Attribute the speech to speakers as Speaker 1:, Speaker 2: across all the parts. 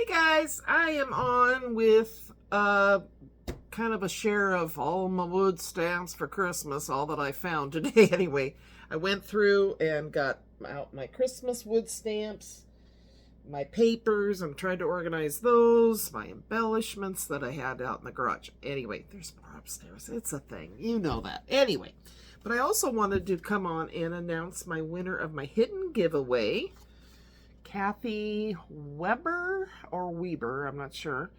Speaker 1: Guys, I am on with kind of a share of all my wood stamps for Christmas, all that I found today. Anyway, I went through and got out my Christmas wood stamps, my papers, and tried to organize those, my embellishments that I had out in the garage. Anyway, there's more upstairs. It's a thing. You know that. Anyway, but I also wanted to come on and announce my winner of my hidden giveaway. Kathy Weber or Weber, I'm not sure,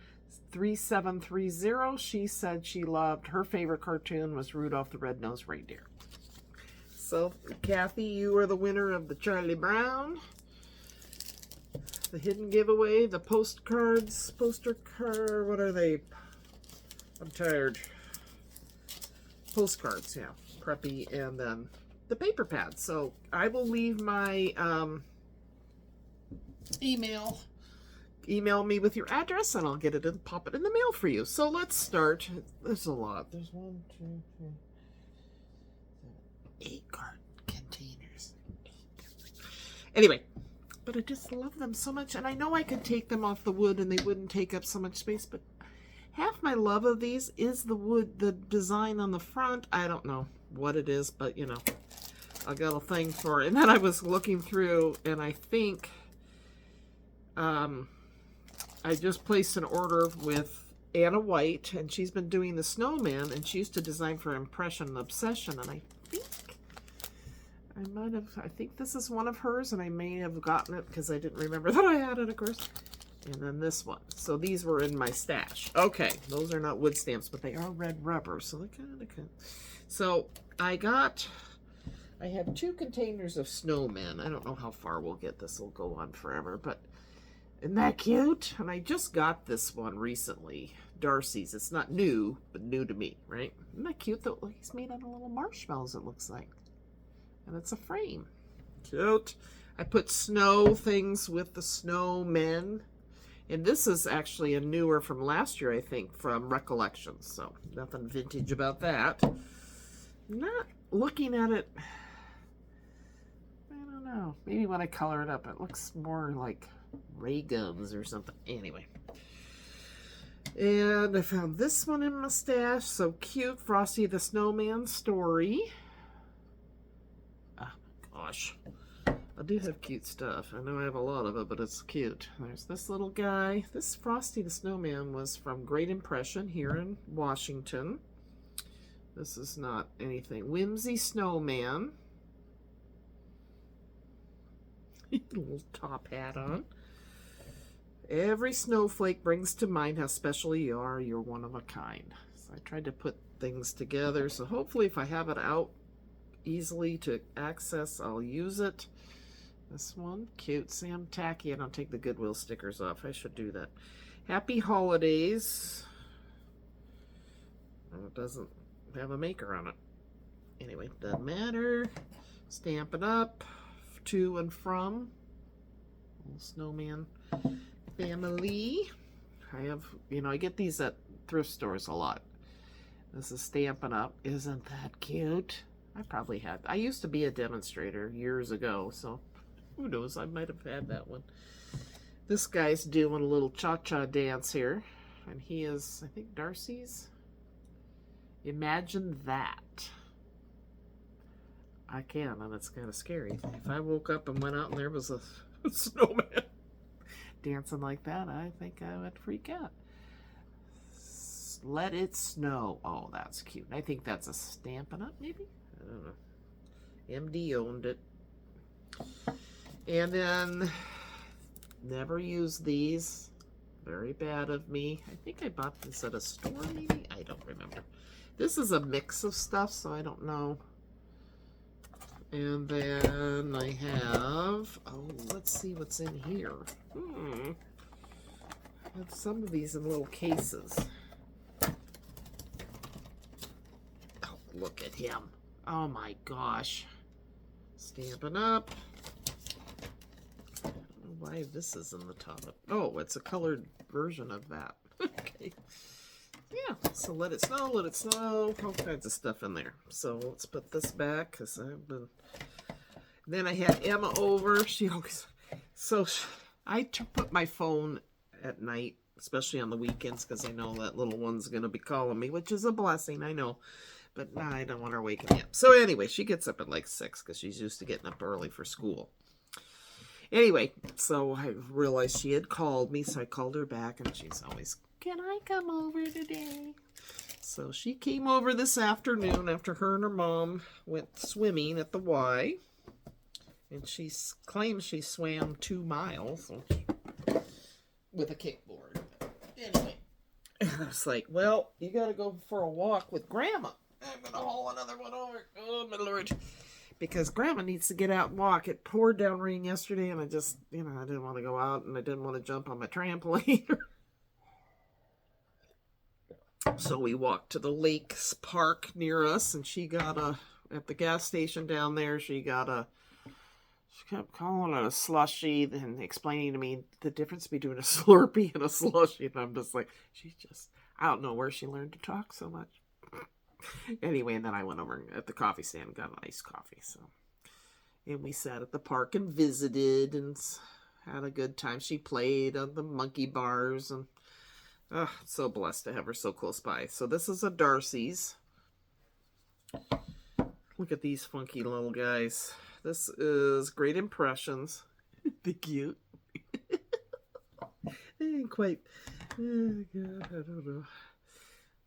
Speaker 1: 3730. She said she loved, her favorite cartoon was Rudolph the Red-Nosed Reindeer. So, Kathy, you are the winner of the Charlie Brown, the hidden giveaway, the postcards, poster card, what are they? I'm tired. Postcards, yeah, preppy, and then the paper pads. So, I will leave my email me with your address and I'll get it and pop it in the mail for you. So let's start. There's a lot. There's 1, 2, 3, 8 card containers. Anyway, but I just love them so much, and I know I could take them off the wood and they wouldn't take up so much space, but half my love of these is the wood, the design on the front. I don't know what it is, but you know, I got a thing for it. And then I was looking through, and I think I just placed an order with Anna White, and she's been doing the Snowman, and she used to design for Impression and Obsession, and I think this is one of hers, and I may have gotten it because I didn't remember that I had it, of course. And then this one. So these were in my stash. Okay, those are not wood stamps, but they are red rubber, so they kind of can. So I have 2 containers of Snowman. I don't know how far we'll get. This will go on forever, but isn't that cute? And I just got this one recently. Darcy's. It's not new, but new to me, right? Isn't that cute though? He's made out of little marshmallows, it looks like. And it's a frame. Cute. I put snow things with the snowmen. And this is actually a newer from last year, I think, from Recollections. So nothing vintage about that. Not looking at it. I don't know. Maybe when I color it up, it looks more like ray guns or something. Anyway, and I found this one in my stash. So cute. Frosty the Snowman story. Oh gosh, I do have cute stuff. I know I have a lot of it, but it's cute. There's this little guy. This Frosty the Snowman was from Great Impression here in Washington. This is not anything. Whimsy Snowman. Little top hat on. Every snowflake brings to mind how special you are. You're one of a kind. So I tried to put things together. So hopefully if I have it out easily to access, I'll use it. This one, cute. See, I'm tacky. I don't take the Goodwill stickers off. I should do that. Happy Holidays. Oh, it doesn't have a maker on it. Anyway, doesn't matter. Stamp it up. To and from. Little Snowman family. I have, you know, I get these at thrift stores a lot. This is Stampin' Up. Isn't that cute? I used to be a demonstrator years ago, so who knows, I might have had that one. This guy's doing a little cha-cha dance here, and he is, I think, Darcy's. Imagine that. I can, and it's kind of scary. If I woke up and went out and there was a snowman dancing like that, I think I would freak out. Let It Snow. Oh, that's cute. I think that's a Stampin' Up, maybe? I don't know. MD owned it. And then, never used these. Very bad of me. I think I bought this at a store, maybe? I don't remember. This is a mix of stuff, so I don't know. And then I have, oh, let's see what's in here. I have some of these in little cases. Oh, look at him. Oh my gosh. Stampin' Up. I don't know why this is in the top. Oh, it's a colored version of that. Okay. Yeah, so let it snow, all kinds of stuff in there. So let's put this back, because I've been... Then I had Emma over. She always... So I put my phone at night, especially on the weekends, because I know that little one's going to be calling me, which is a blessing, I know. But nah, I don't want her waking me up. So anyway, she gets up at like 6 because she's used to getting up early for school. Anyway, so I realized she had called me, so I called her back, and she's always, can I come over today? So she came over this afternoon after her and her mom went swimming at the Y. And she claims she swam 2 miles with a kickboard. Anyway, I was like, well, you got to go for a walk with Grandma. I'm going to haul another one over. Oh, my Lord. Because Grandma needs to get out and walk. It poured down rain yesterday, and I just, I didn't want to go out, and I didn't want to jump on my trampoline. So we walked to the Lakes Park near us, and she got at the gas station down there, she kept calling it a slushie and explaining to me the difference between a Slurpee and a slushie. And I'm just like, I don't know where she learned to talk so much. Anyway, and then I went over at the coffee stand and got an iced coffee. And we sat at the park and visited and had a good time. She played on the monkey bars, and so blessed to have her so close by. So this is a Darcy's. Look at these funky little guys. This is Great Impressions. They're cute. They ain't quite. Oh God, I don't know.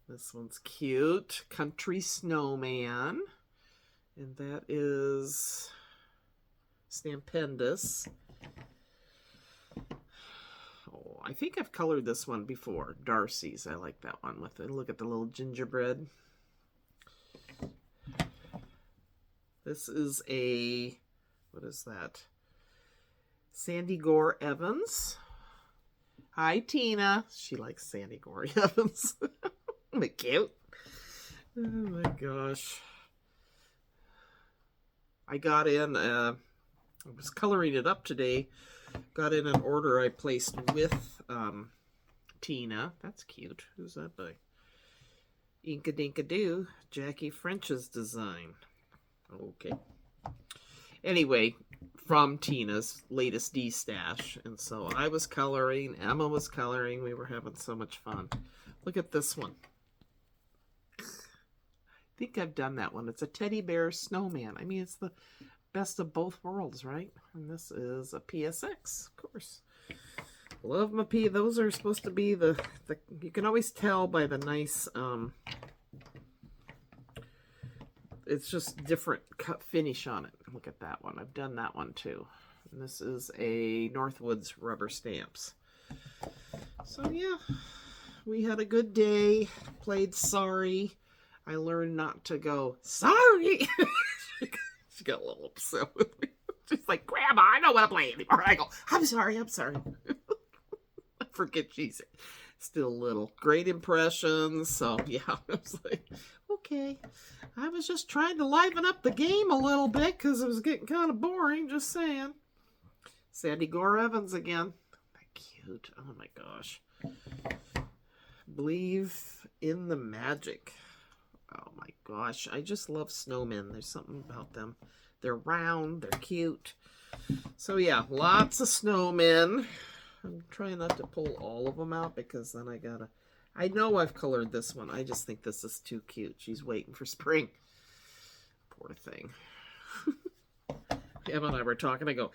Speaker 1: This one's cute. Country Snowman. And that is Stampendous. Oh, I think I've colored this one before. Darcy's. I like that one with it. Look at the little gingerbread. This is what is that? Sandy Gore Evans. Hi, Tina. She likes Sandy Gore Evans. Isn't it cute? Oh my gosh. I got in, I was coloring it up today. Got in an order I placed with Tina. That's cute. Who's that by? Inka Dinka Doo. Jackie French's design. Okay. Anyway, from Tina's latest D-stash. And so I was coloring. Emma was coloring. We were having so much fun. Look at this one. I think I've done that one. It's a teddy bear snowman. I mean, it's the best of both worlds, right? And this is a PSX, of course. Love my P. Those are supposed to be the you can always tell by the nice, it's just different cut finish on it. Look at that one. I've done that one too. And this is a Northwoods rubber stamps. So yeah, we had a good day. Played Sorry. I learned not to go, sorry. She got a little upset with me. She's like, Grandma, I don't want to play anymore. I go, I'm sorry. I forget she's still little. Great Impressions. So yeah, I was like, okay. I was just trying to liven up the game a little bit because it was getting kind of boring, just saying. Sandy Gore Evans again. Cute. Oh my gosh. Believe in the Magic. Oh my gosh. I just love snowmen. There's something about them. They're round. They're cute. So yeah, lots of snowmen. I'm trying not to pull all of them out because then I know I've colored this one. I just think this is too cute. She's waiting for spring. Poor thing. Emma and I were talking. I go,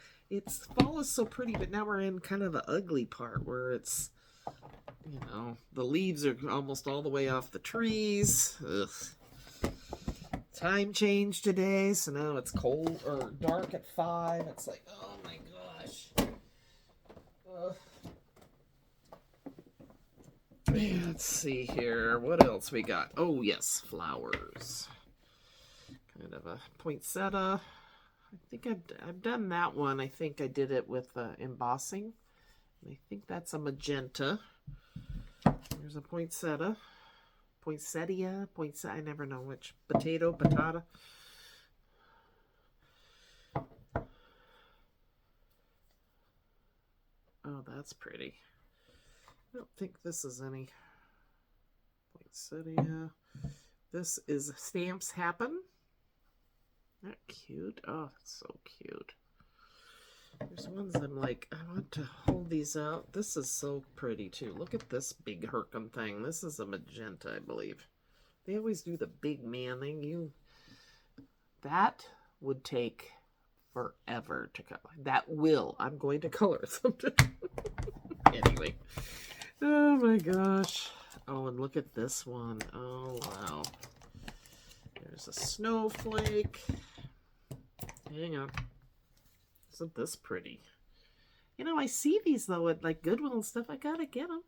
Speaker 1: fall is so pretty, but now we're in kind of the ugly part where it's, the leaves are almost all the way off the trees. Ugh. Time change today, so now it's cold or dark at 5. It's like, oh my gosh. Let's see here. What else we got? Oh, yes, flowers. Kind of a poinsettia. I think I've done that one. I think I did it with embossing. I think that's a magenta. There's a poinsettia. Poinsettia. I never know which. Patata. Oh, that's pretty. I don't think this is any poinsettia. This is Stamps Happen. That cute. Oh, that's so cute. There's ones I'm like, I want to hold these out. This is so pretty too. Look at this big Hercum thing. This is a magenta, I believe. They always do the big man thing. That would take forever to color. That will. I'm going to color someday. Anyway. Oh my gosh. Oh, and look at this one. Oh, wow. There's a snowflake. Hang on. Isn't this pretty? You know, I see these, though, at, like, Goodwill and stuff. I gotta get them.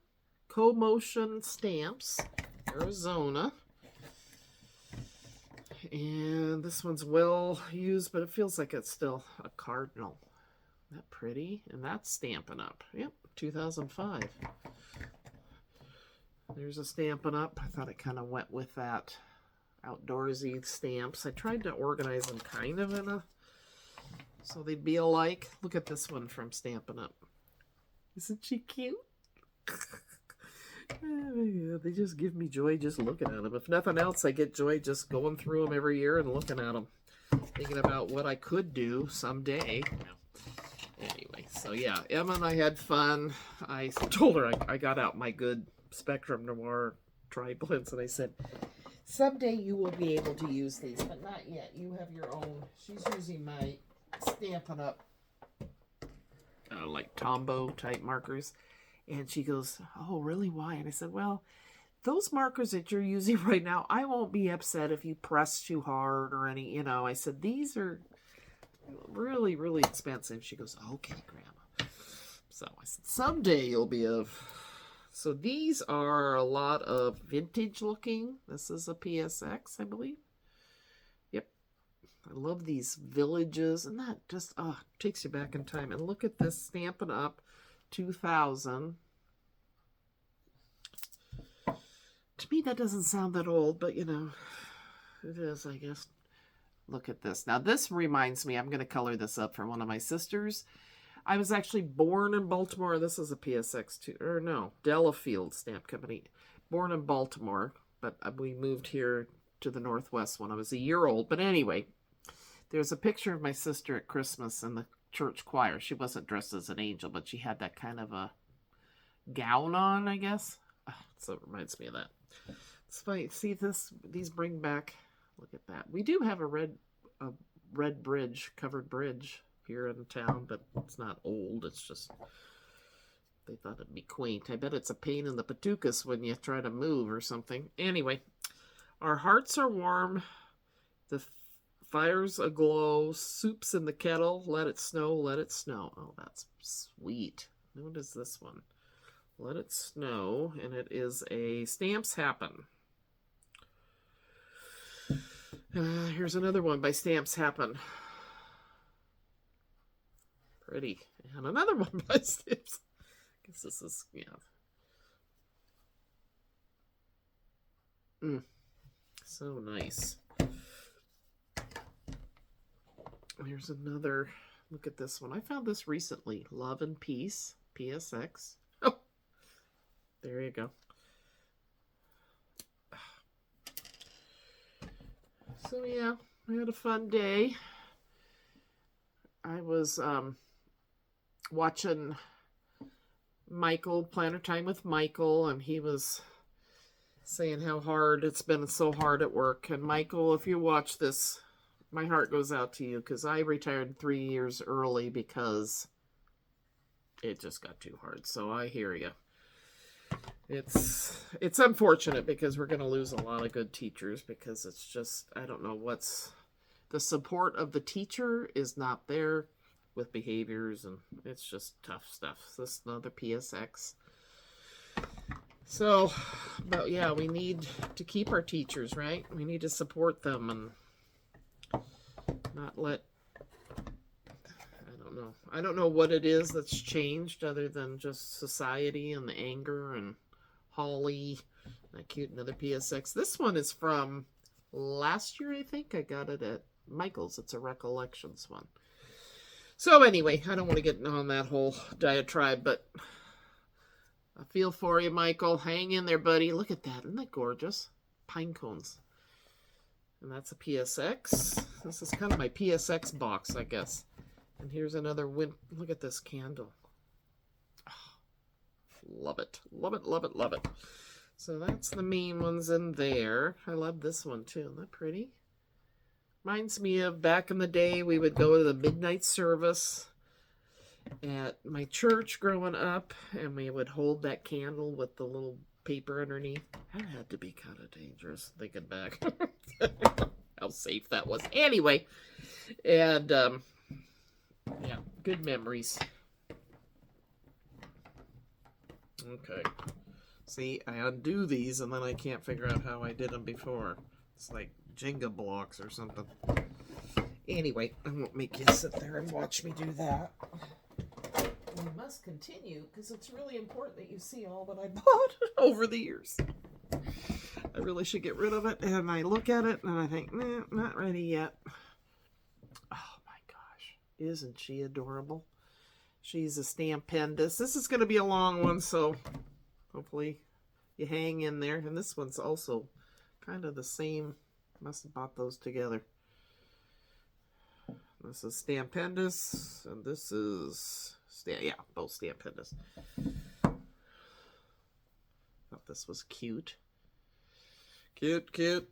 Speaker 1: Co-Motion Stamps. Arizona. And this one's well used, but it feels like it's still a cardinal. Isn't that pretty? And that's Stampin' Up. Yep, 2005. There's a Stampin' Up. I thought it kind of went with that outdoorsy stamps. I tried to organize them kind of in a, so they'd be alike. Look at this one from Stampin' Up. Isn't she cute? Oh, they just give me joy just looking at them. If nothing else, I get joy just going through them every year and looking at them. Thinking about what I could do someday. Anyway, so yeah, Emma and I had fun. I told her I got out my good Spectrum Noir tri-blends, and I said, someday you will be able to use these, but not yet. You have your own. She's using my Stampin' Up like Tombow type markers. And she goes, oh, really? Why? And I said, well, those markers that you're using right now, I won't be upset if you press too hard or any, you know. I said, these are really, really expensive. She goes, okay, Grandma. So I said, someday you'll be of. So these are a lot of vintage looking. This is a PSX, I believe. Yep. I love these villages. And that just, takes you back in time. And look at this Stampin' Up 2000. To me, that doesn't sound that old, but you know, it is, I guess. Look at this. Now, this reminds me, I'm going to color this up for one of my sisters. I was actually born in Baltimore. This is a PSX too, or no, Delafield Stamp Company. Born in Baltimore, but we moved here to the Northwest when I was a year old. But anyway, there's a picture of my sister at Christmas in the church choir. She wasn't dressed as an angel, but she had that kind of a gown on, I guess. So it reminds me of that. It's funny. See this? These bring back. Look at that. We do have a red bridge, covered bridge here in town, but it's not old. It's just they thought it'd be quaint. I bet it's a pain in the patookus when you try to move or something. Anyway, our hearts are warm. The fire's aglow. Soup's in the kettle. Let it snow. Let it snow. Oh, that's sweet. What is this one? Let it snow, and it is a Stamps Happen. Here's another one by Stamps Happen. Pretty. And another one by Stamps. I guess this is, yeah. So nice. Here's another. Look at this one. I found this recently. Love and Peace, PSX. Oh, there you go. So yeah, we had a fun day. I was watching Michael, Planner Time with Michael, and he was saying how hard it's been, so hard at work. And Michael, if you watch this, my heart goes out to you, because I retired 3 years early because it just got too hard. So I hear you. It's unfortunate because we're going to lose a lot of good teachers, because it's just, I don't know what's, the support of the teacher is not there with behaviors, and it's just tough stuff. This is another PSX. So, but yeah, we need to keep our teachers, right? We need to support them and not let, I don't know what it is that's changed other than just society and the anger. And Holly, that cute, another PSX. This one is from last year, I think. I got it at Michael's. It's a Recollections one. So anyway, I don't want to get on that whole diatribe, but I feel for you, Michael. Hang in there, buddy. Look at that. Isn't that gorgeous? Pine cones. And that's a PSX. This is kind of my PSX box, I guess. And here's another look at this candle. Oh, love it. Love it, love it, love it. So that's the main ones in there. I love this one too. Isn't that pretty? Reminds me of back in the day, we would go to the midnight service at my church growing up, and we would hold that candle with the little paper underneath. That had to be kind of dangerous, thinking back. How safe that was. Anyway, and yeah, good memories. Okay. See, I undo these, and then I can't figure out how I did them before. It's like Jenga blocks or something. Anyway, I won't make you sit there and watch me do that. We must continue, because it's really important that you see all that I bought over the years. I really should get rid of it, and I look at it, and I think, nah, not ready yet. Oh my gosh, isn't she adorable? She's a Stampendous. This is going to be a long one, so hopefully you hang in there. And this one's also kind of the same. Must have bought those together. This is Stampendous, and this is, yeah, both Stampendous. Thought this was cute. Cute, cute.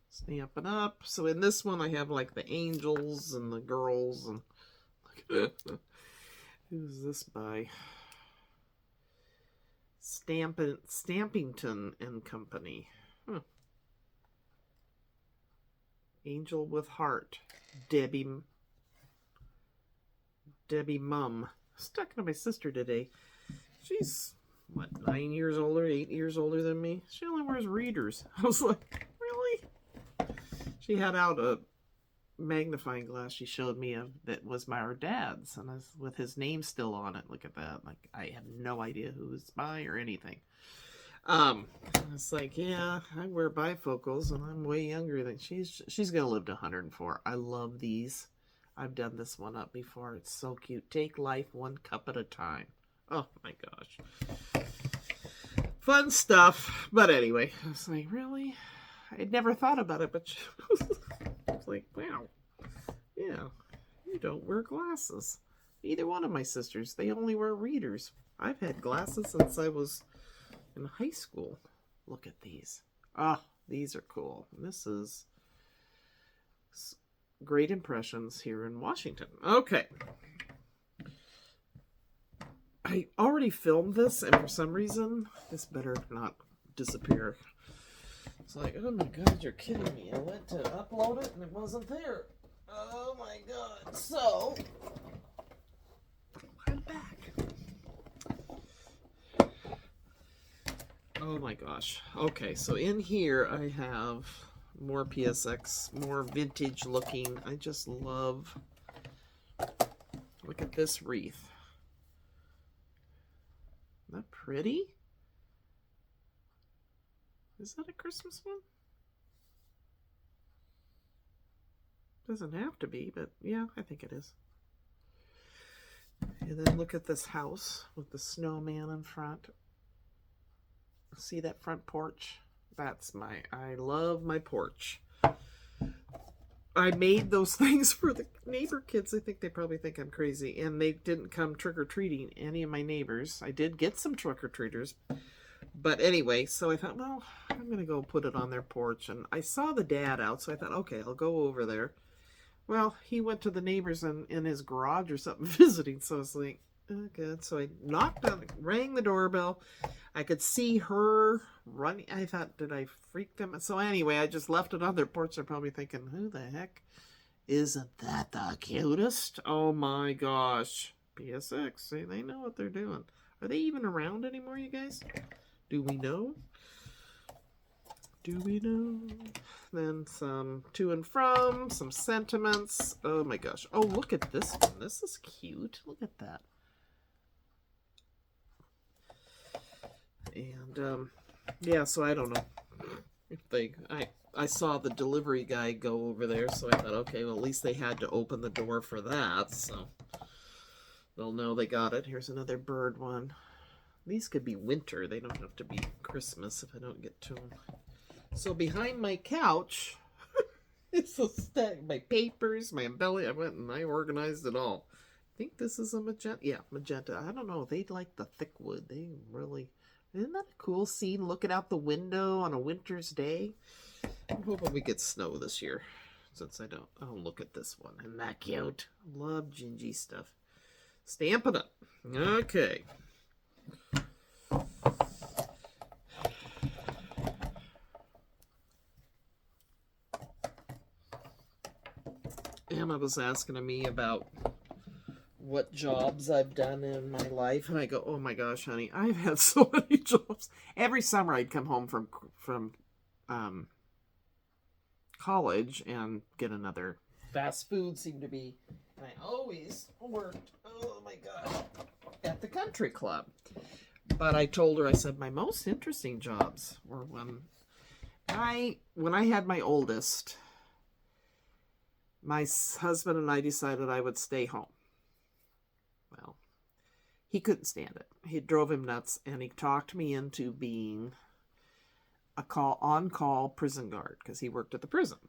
Speaker 1: Stamping up. So in this one, I have like the angels and the girls. And who's this by? Stampington and Company. Huh. Angel with Heart. Debbie Mum. I was talking to my sister today. She's, what, 9 years older, 8 years older than me? She only wears readers. I was like, really? She had out a magnifying glass she showed me that was our dad's, and with his name still on it. Look at that. Like, I have no idea who it's by or anything. It's like, yeah, I wear bifocals, and I'm way younger than she's gonna live to 104. I love these. I've done this one up before. It's so cute. Take life one cup at a time. Oh my gosh. Fun stuff. But anyway, I was like, really? I'd never thought about it, but I was like, wow. Yeah, you don't wear glasses. Either one of my sisters, they only wear readers. I've had glasses since I was in high school. Look at these. Ah, these are cool. This is Great Impressions here in Washington. Okay. I already filmed this, and for some reason, this better not disappear. It's like, oh my god, you're kidding me. I went to upload it, and it wasn't there. Oh my god. So, I'm back. Oh my gosh. Okay, so in here I have more PSX, more vintage looking. I just love, look at this wreath. Isn't that pretty? Is that a Christmas one? Doesn't have to be, but yeah, I think it is. And then look at this house with the snowman in front. See that front porch? That's I love my porch. I made those things for the neighbor kids. I think they probably think I'm crazy. And they didn't come trick-or-treating, any of my neighbors. I did get some trick-or-treaters. But anyway, so I thought, well, I'm going to go put it on their porch. And I saw the dad out, so I thought, okay, I'll go over there. Well, he went to the neighbors in his garage or something visiting. So I was like, oh, good. So I knocked on, rang the doorbell. I could see her running. I thought, did I freak them? So anyway, I just left it on their porch. They're probably thinking, who the heck? Isn't that the cutest? Oh my gosh. PSX. See, they know what they're doing. Are they even around anymore, you guys? Do we know? Do we know? Then some to and from, some sentiments. Oh my gosh. Oh, look at this one. This is cute. Look at that. And yeah, so I don't know if I saw the delivery guy go over there, so I thought, okay, well, at least they had to open the door for that, so they'll know they got it. Here's another bird one. These could be winter. They don't have to be Christmas if I don't get to them. So behind my couch, It's so stacked. My papers, my embellish. I went and I organized it all. I think this is a magenta. Yeah, magenta. I don't know. They like the thick wood. They really. Isn't that a cool scene? Looking out the window on a winter's day. I'm hoping we get snow this year. Since I don't. Oh, look at this one. Isn't that cute? Love gingy stuff. Stamp it up. Okay. Emma was asking me about what jobs I've done in my life, and I go, "Oh my gosh, honey, I've had so many jobs." Every summer, I'd come home from college and get another fast food. Seemed to be, and I always worked. Oh my gosh, at the country club. But I told her, I said, my most interesting jobs were when I had my oldest. My husband and I decided I would stay home. Well, he couldn't stand it. It drove him nuts, and he talked me into being a on-call prison guard because he worked at the prison.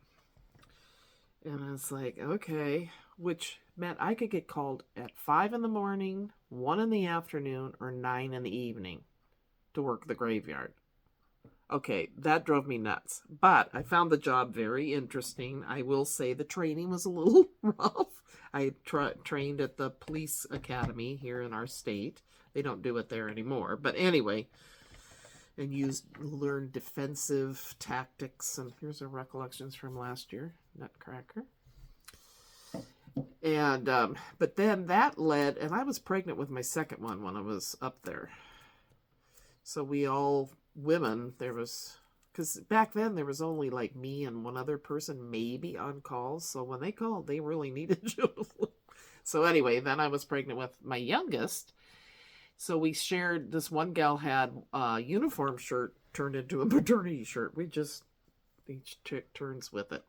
Speaker 1: And I was like, okay, which meant I could get called at 5 in the morning, 1 in the afternoon, or 9 in the evening to work the graveyard. Okay, that drove me nuts. But I found the job very interesting. I will say the training was a little rough. I trained at the police academy here in our state. They don't do it there anymore. But anyway, and learned defensive tactics. And here's our recollections from last year. Nutcracker. And, but then that led, and I was pregnant with my second one when I was up there. So we all... women, there was, because back then there was only like me and one other person maybe on calls, so when they called they really needed you. So anyway, then I was pregnant with my youngest, so we shared. This one gal had a uniform shirt turned into a maternity shirt. We just each took turns with it,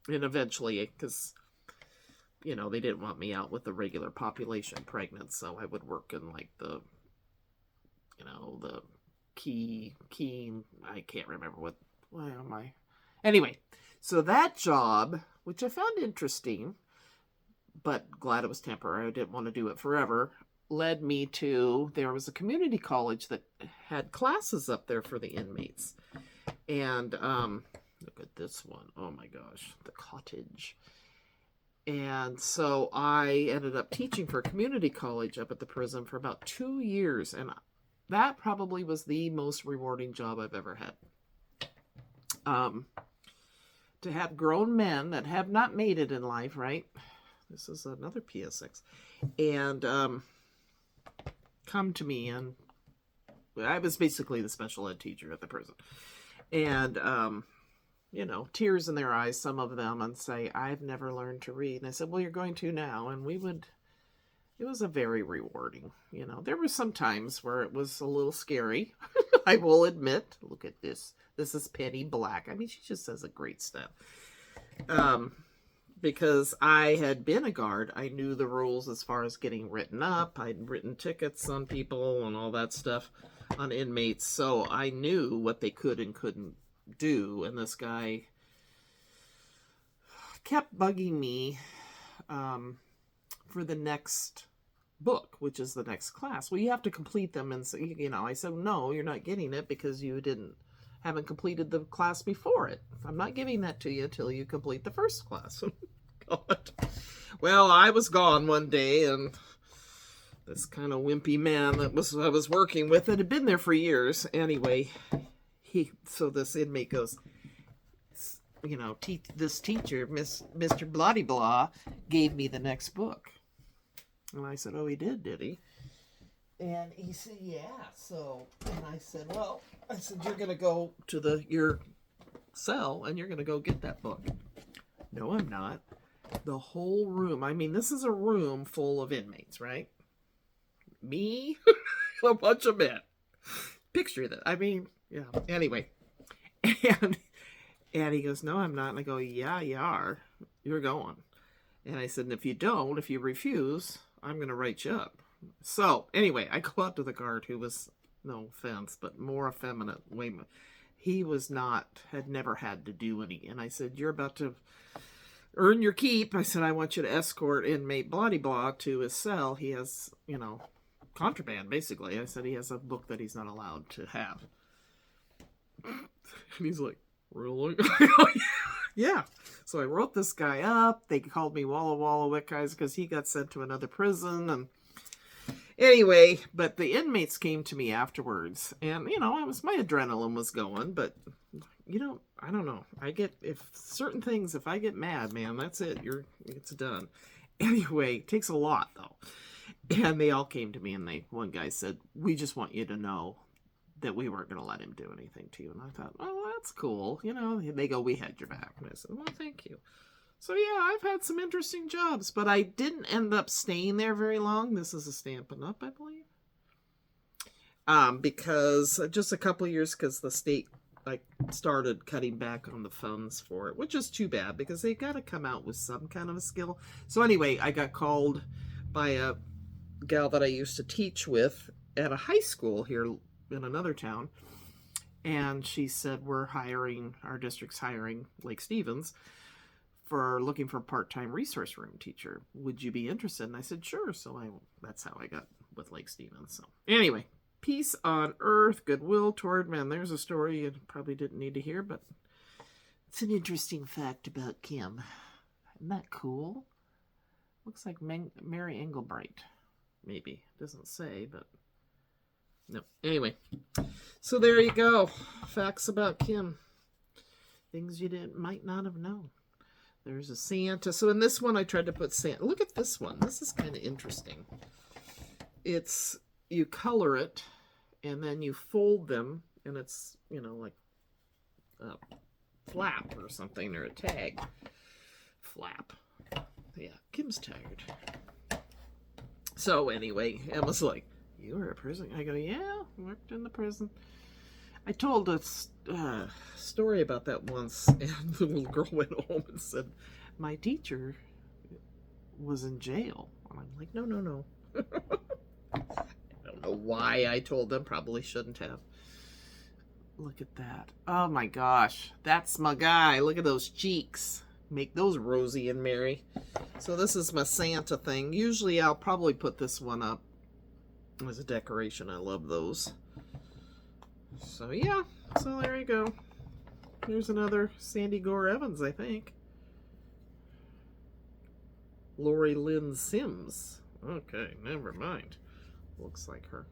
Speaker 1: and eventually, because they didn't want me out with the regular population pregnant, so I would work in like the key, I can't remember why am I? Anyway, so that job, which I found interesting, but glad it was temporary, I didn't want to do it forever, led me to, there was a community college that had classes up there for the inmates. And look at this one. Oh my gosh, the cottage. And so I ended up teaching for a community college up at the prison for about 2 years, and that probably was the most rewarding job I've ever had. To have grown men that have not made it in life, right? This is another PSX. And come to me, and I was basically the special ed teacher at the prison. And, tears in their eyes, some of them, and say, I've never learned to read. And I said, well, you're going to now. And it was a very rewarding, there were some times where it was a little scary. I will admit, look at this. This is Penny Black. I mean, she just has a great style. Because I had been a guard, I knew the rules as far as getting written up. I'd written tickets on people and all that stuff on inmates. So I knew what they could and couldn't do. And this guy kept bugging me for the next book, which is the next class. Well, you have to complete them. And so, I said, no, you're not getting it because you haven't completed the class before it. I'm not giving that to you until you complete the first class. God. Well, I was gone one day, and this kind of wimpy man I was working with, that had been there for years. Anyway, so this inmate goes, this teacher, Mr. Bloody Blah, gave me the next book. And I said, oh, he did he? And he said, yeah. So, and I said, you're going to go to your cell and you're going to go get that book. No, I'm not. The whole room. I mean, this is a room full of inmates, right? Me, a bunch of men. Picture that. I mean, yeah. Anyway. And he goes, no, I'm not. And I go, yeah, you are. You're going. And I said, and if you refuse, I'm going to write you up. So, anyway, I go out to the guard who was, no offense, but more effeminate. he was not, had never had to do any. And I said, you're about to earn your keep. I said, I want you to escort inmate blah blah to his cell. He has, you know, contraband, basically. I said he has a book that he's not allowed to have. And he's like, really? Yeah. So I wrote this guy up. They called me Walla Walla Wick guys because he got sent to another prison. And anyway, but the inmates came to me afterwards. And, you know, my adrenaline was going. But, you know, I don't know. If certain things, if I get mad, man, that's it. It's done. Anyway, it takes a lot, though. And they all came to me and one guy said, we just want you to know that we weren't going to let him do anything to you. And I thought, oh, that's cool. You know, they go, we had your back. And I said, well, thank you. So yeah, I've had some interesting jobs, but I didn't end up staying there very long. This is a Stampin' Up, I believe. Because just a couple of years, because the state started cutting back on the funds for it, which is too bad because they got to come out with some kind of a skill. So anyway, I got called by a gal that I used to teach with at a high school here in another town, and she said, our district's hiring Lake Stevens looking for a part-time resource room teacher. Would you be interested? And I said, sure. So that's how I got with Lake Stevens. So anyway, peace on earth, goodwill toward men. There's a story you probably didn't need to hear, but it's an interesting fact about Kim. Isn't that cool? Looks like Mary Engelbright. Maybe. Doesn't say, but no. Anyway, so there you go. Facts about Kim. Things you might not have known. There's a Santa. So in this one, I tried to put Santa. Look at this one. This is kind of interesting. You color it, and then you fold them, and it's, you know, like a flap or something, or a tag. Flap. Yeah, Kim's tired. So anyway, Emma's like, you were a prison? I go, yeah, worked in the prison. I told a story about that once, and the little girl went home and said, my teacher was in jail. And I'm like, no. I don't know why I told them. Probably shouldn't have. Look at that. Oh my gosh. That's my guy. Look at those cheeks. Make those rosy and merry. So this is my Santa thing. Usually I'll probably put this one up as a decoration. I love those. So yeah, so there you go. Here's another Sandy Gore Evans, I think. Lori Lynn Sims. Okay, never mind. Looks like her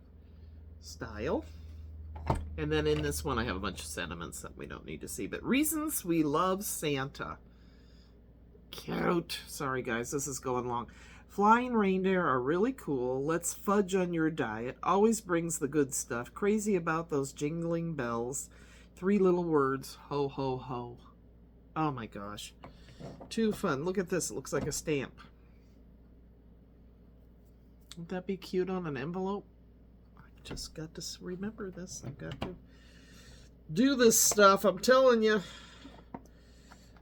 Speaker 1: style. And then in this one I have a bunch of sentiments that we don't need to see. But reasons we love Santa. Cute. Sorry guys, this is going long. Flying reindeer are really cool. Let's fudge on your diet. Always brings the good stuff. Crazy about those jingling bells. 3 little words. Ho, ho, ho. Oh my gosh. Too fun. Look at this. It looks like a stamp. Wouldn't that be cute on an envelope? I just got to remember this. I've got to do this stuff. I'm telling you.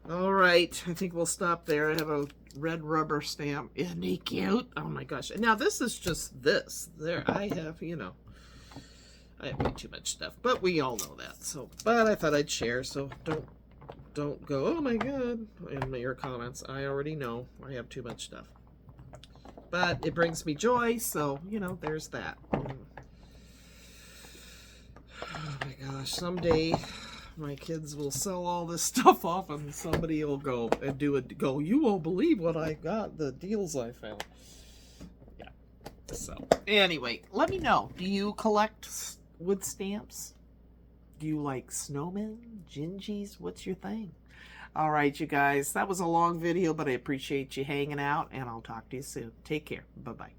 Speaker 1: All right. I think we'll stop there. I have a red rubber stamp. Isn't he cute? Oh my gosh. Now this is just this. There I have, you know, I have way too much stuff, but we all know that. So, but I thought I'd share, so don't go, oh my god, in your comments. I already know I have too much stuff. But it brings me joy, so, you know, there's that. Oh my gosh, someday my kids will sell all this stuff off and somebody will go and you won't believe what I got, the deals I found. Yeah. So, anyway, let me know. Do you collect wood stamps? Do you like snowmen, gingies? What's your thing? All right, you guys. That was a long video, but I appreciate you hanging out, and I'll talk to you soon. Take care. Bye-bye.